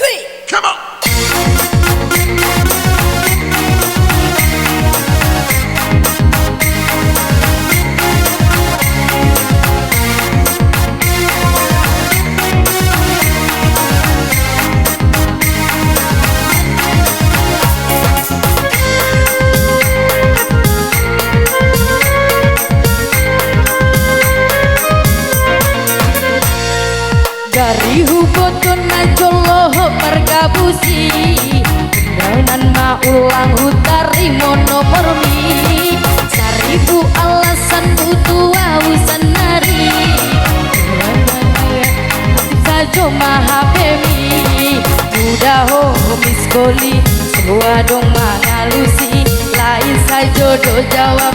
three, come on. Dari hubotun najoloh pergabusi dengan maulang hutari monomor mi seribu alasan butuh awusan nari sajo mahabemi mudah ho miskoli semua dong mangalusi lain sajo do jawab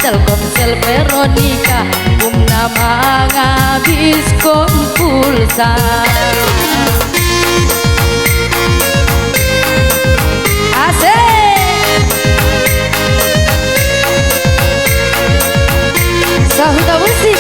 Telkomsel Veronica nama ngabis pulsa asik sahuda musik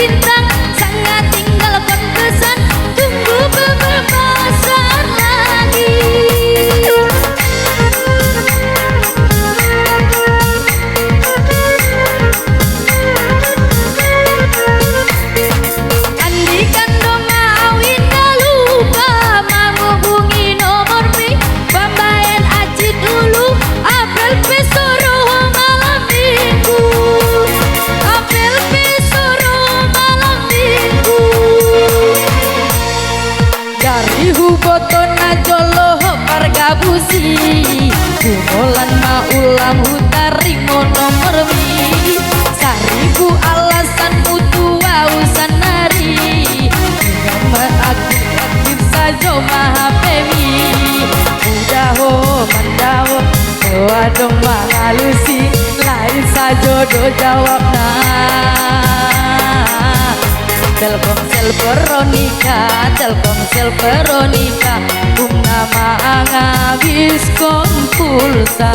bintang sangat tinggalkan kesan tunggu beberapa saat lagi andikan dong mau indah lupa menghubungi nomor mi pambayan aji dulu apel pesoro malam minggu apel pesoro dari huboton najoloh pargabusi kumolan maulam hutari monomor mi seribu alasan butuh awusan nari nama aktif sajo mahapemi mudah ho mandawo wadong mangalusi lain sajo do jawab Telkomsel Veronica nama ngabis pulsa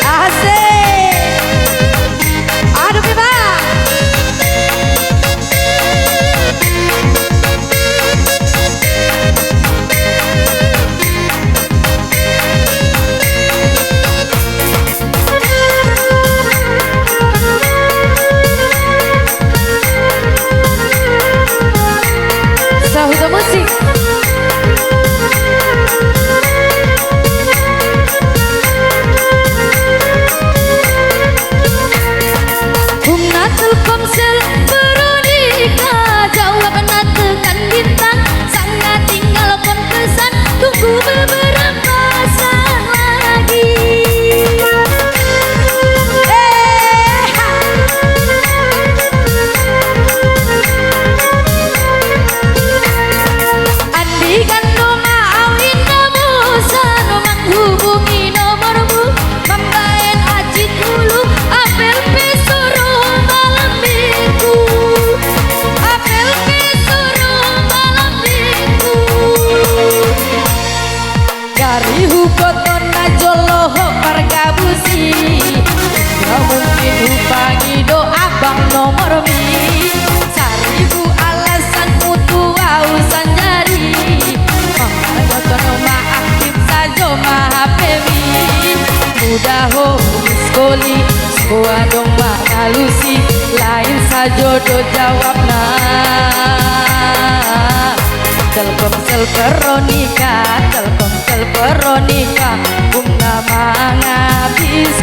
asik aduh bebas sahuda musik Bumna Telkomsel Veronica jawab tekan bintang sangat tinggalkan kesan tunggu beberapa saat lagi andikan doma awin namusan menghubungi nomormu membayan aji dulu apel pesoro malam minggu apel pesoro malam minggu dari huboton najoloh pargabusi gak mungkin hubangi doa bang nomor mi seribu alasan mutu awusan jari aktif sajo mahapemi mudah ho miskoli semua dong mangalusi lain sajo do jawab Telkomsel Veronica nama ngabis